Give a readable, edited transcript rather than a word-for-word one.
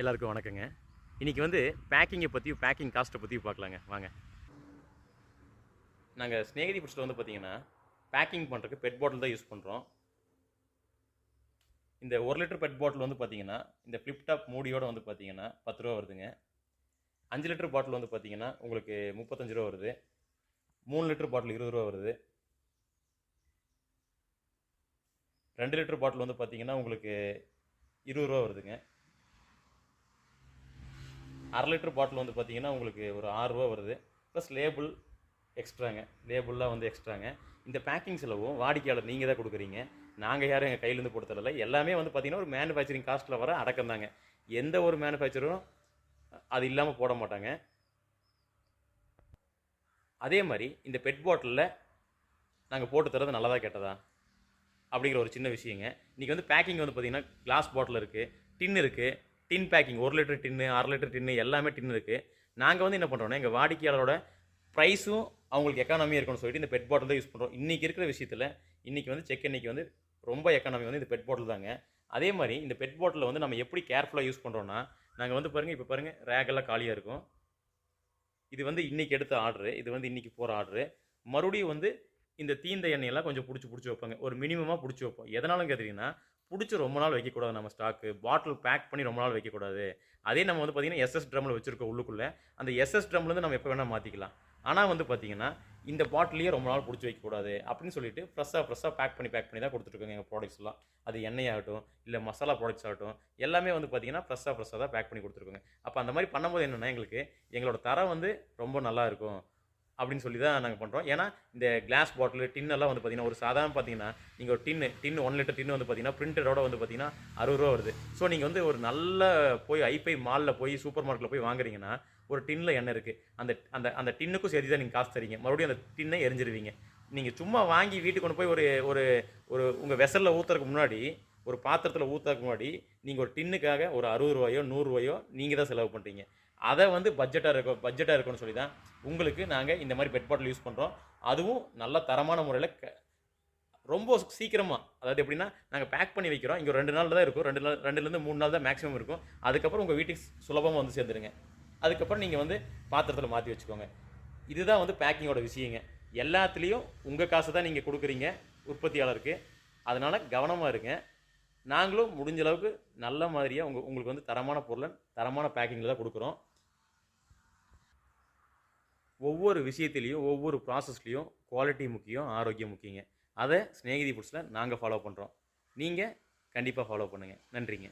எல்லாருக்கும் வணக்கங்க. இன்னைக்கு வந்து பேக்கிங்கை பற்றியும் பேக்கிங் காஸ்ட்டை பற்றியும் பார்க்கலாங்க வாங்க. நாங்கள் ஸ்நேகிதி ஃபுட்ஸில் வந்து பார்த்தீங்கன்னா பேக்கிங் பண்ணுறதுக்கு பெட் பாட்டில் தான் யூஸ் பண்ணுறோம். இந்த 1 லிட்டர் பெட் பாட்டில் வந்து பார்த்தீங்கன்னா இந்த ஃப்ளிப் டாப் மூடியோட வந்து பார்த்தீங்கன்னா 10 ரூபா வருதுங்க. 5 லிட்டர் பாட்டில் வந்து பார்த்தீங்கன்னா உங்களுக்கு 35 ரூபா வருது. 3 லிட்டர் பாட்டில் 20 ரூபா வருது. 2 லிட்டர் பாட்டில் வந்து பார்த்தீங்கன்னா உங்களுக்கு 20 ரூபா வருதுங்க. 1/2 லிட்டர் பாட்டில் வந்து பார்த்தீங்கன்னா உங்களுக்கு ஒரு 6 ரூபா வருது. Plus label எக்ஸ்ட்ராங்க. லேபிள்லாம் வந்து எக்ஸ்ட்ராங்க. இந்த பேக்கிங் செலவும் வாடிக்கையாளர் நீங்கள் தான் கொடுக்குறீங்க. நாங்கள் யாரும் எங்கள் கையிலேருந்து போட்டு தரல. எல்லாமே வந்து பார்த்தீங்கன்னா ஒரு மேனுஃபேக்சரிங் காஸ்ட்டில் வர அடக்கம் தாங்க. எந்த ஒரு மேனுஃபேக்சரும் அது இல்லாமல் போட மாட்டாங்க. அதே மாதிரி இந்த பெட் பாட்டிலில் நாங்கள் போட்டு தரது நல்லதா கெட்டதா அப்படிங்கிற ஒரு சின்ன விஷயங்க. இன்றைக்கி வந்து பேக்கிங் வந்து பார்த்தீங்கன்னா கிளாஸ் பாட்டில் இருக்குது, டின் இருக்குது, டின் பேக்கிங் 1 லிட்டர் டின்னு, 1/2 லிட்டர் டின்னு எல்லாமே டின் இருக்குது. நாங்கள் வந்து என்ன பண்ணுறோன்னா எங்கள் வாடிக்கையாளரோட ப்ரைஸும் அவங்களுக்கு எக்கானமியாக இருக்கணும்னு சொல்லிட்டு இந்த பெட் பாட்டில் தான் யூஸ் பண்ணுறோம். இன்றைக்கி இருக்கிற விஷயத்தில் இன்றைக்கி வந்து செக் எண்ணெய்க்கு வந்து ரொம்ப எக்கானமி வந்து இந்த பெட் பாட்டில் தாங்க. அதே மாதிரி இந்த பெட் பாட்டிலில் வந்து நம்ம எப்படி கேர்ஃபுல்லாக யூஸ் பண்ணுறோன்னா, நாங்கள் வந்து பாருங்கள், இப்போ பாருங்கள் ரேக்கெல்லாம் காலியாக இருக்கும். இது வந்து இன்றைக்கி எடுத்த ஆர்டரு, இது வந்து இன்றைக்கி போகிற ஆர்டரு. மறுபடியும் வந்து இந்த தீந்த எண்ணெயெல்லாம் கொஞ்சம் பிடிச்சி வைப்பாங்க. ஒரு மினிமமாக பிடிச்சி வைப்போம். எதனாலும் கேட்டிங்கன்னா, பிடிச்சி ரொம்ப நாள் வைக்கக்கூடாது. நம்ம ஸ்டாக்கு பாட்டில் பேக் பண்ணி ரொம்ப நாள் வைக்கக்கூடாது. அதே நம்ம வந்து பார்த்திங்கன்னா எஸ்எஸ் ட்ரம்மில் வச்சுருக்கோம் உள்ளுக்குள்ளே. அந்த எஸ்எஸ் ட்ரம்லேருந்து நம்ம எப்போ வேணால் மாற்றிக்கலாம். ஆனால் வந்து பார்த்திங்கன்னா இந்த பாட்டிலையே ரொம்ப நாள் பிடிச்சி வைக்கக்கூடாது அப்படின்னு சொல்லிட்டு ஃப்ரெஷ்ஷாக பேக் பண்ணி தான் கொடுத்துட்ருக்கோங்க எங்கள் ப்ராடக்ட்ஸ்லாம். அது எண்ணெயாகட்டும், இல்லை மசாலா ப்ராடக்ட்ஸ் ஆகட்டும், எல்லாமே வந்து பார்த்திங்கன்னா ஃப்ரெஷ்ஷாக தான் பேக் பண்ணி கொடுத்துருக்கோங்க. அப்போ அந்த மாதிரி பண்ணும்போது என்னென்னா எங்களுக்கு எங்களோட தரம் வந்து ரொம்ப நல்லா இருக்கும் அப்படின்னு சொல்லி தான் நாங்கள் பண்ணுறோம். ஏன்னா இந்த கிளாஸ் பாட்டில் டின்னெல்லாம் வந்து பார்த்தீங்கன்னா ஒரு சாதாரண பார்த்தீங்கன்னா நீங்கள் ஒரு டின்னு 1 லிட்டர் டின்னு வந்து பார்த்தீங்கன்னா பிரிண்டடோட வந்து பார்த்தீங்கன்னா 60 ரூபா வருது. ஸோ நீங்கள் வந்து ஒரு நல்ல போய் ஐஃபை மாலில் போய் சூப்பர் மார்க்கெட்டில் போய் வாங்குறீங்கன்னா ஒரு டின்னில் எண்ணெய் இருக்குது. அந்த அந்த அந்த டின்னுக்கும் சேர்த்து தான் நீங்கள் காசு தரீங்க. மறுபடியும் அந்த டின்னை எரிஞ்சிருவீங்க. நீங்கள் சும்மா வாங்கி வீட்டுக்கு கொண்டு போய் ஒரு ஒரு ஒரு உங்கள் வெசலில் ஊற்றுறதுக்கு முன்னாடி, ஒரு பாத்திரத்தில் ஊற்றுறதுக்கு முன்னாடி நீங்கள் ஒரு டின்னுக்காக ஒரு 60 ரூபாயோ 100 ரூபாயோ நீங்கள் தான் செலவு பண்ணுறீங்க. அதை வந்து பட்ஜெட்டாக இருக்கும்னு சொல்லி தான் உங்களுக்கு நாங்கள் இந்த மாதிரி பெட் பாட்டில் யூஸ் பண்ணுறோம். அதுவும் நல்ல தரமான முறையில் ரொம்ப சீக்கிரமாக, அதாவது எப்படின்னா நாங்கள் பேக் பண்ணி வைக்கிறோம். இங்கே 2 நாள் தான் இருக்கும். 2லேருந்து 3 நாள் தான் மேக்ஸிமம் இருக்கும். அதுக்கப்புறம் உங்கள் வீட்டுக்கு சுலபமாக வந்து சேர்ந்துருங்க. அதுக்கப்புறம் நீங்கள் வந்து பாத்திரத்தில் மாற்றி வச்சுக்கோங்க. இதுதான் வந்து பேக்கிங்கோட விஷயங்க. எல்லாத்துலேயும் உங்கள் காசு தான் நீங்கள் கொடுக்குறீங்க உற்பத்தியாளருக்கு. அதனால் கவனமாக இருங்க. நாங்களும் முடிஞ்ச அளவுக்கு நல்ல மாதிரியாக உங்களுக்கு வந்து தரமான பொருளை தரமான பேக்கிங்கில் தான் கொடுக்குறோம். ஒவ்வொரு விஷயத்துலேயும் ஒவ்வொரு ப்ராசஸ்லேயும் குவாலிட்டி முக்கியம், ஆரோக்கியம் முக்கியங்க. அதை ஸ்நேகிதி ஃபுட்ஸில் நாங்கள் ஃபாலோ பண்ணுறோம். நீங்கள் கண்டிப்பாக ஃபாலோ பண்ணுங்கள். நன்றிங்க.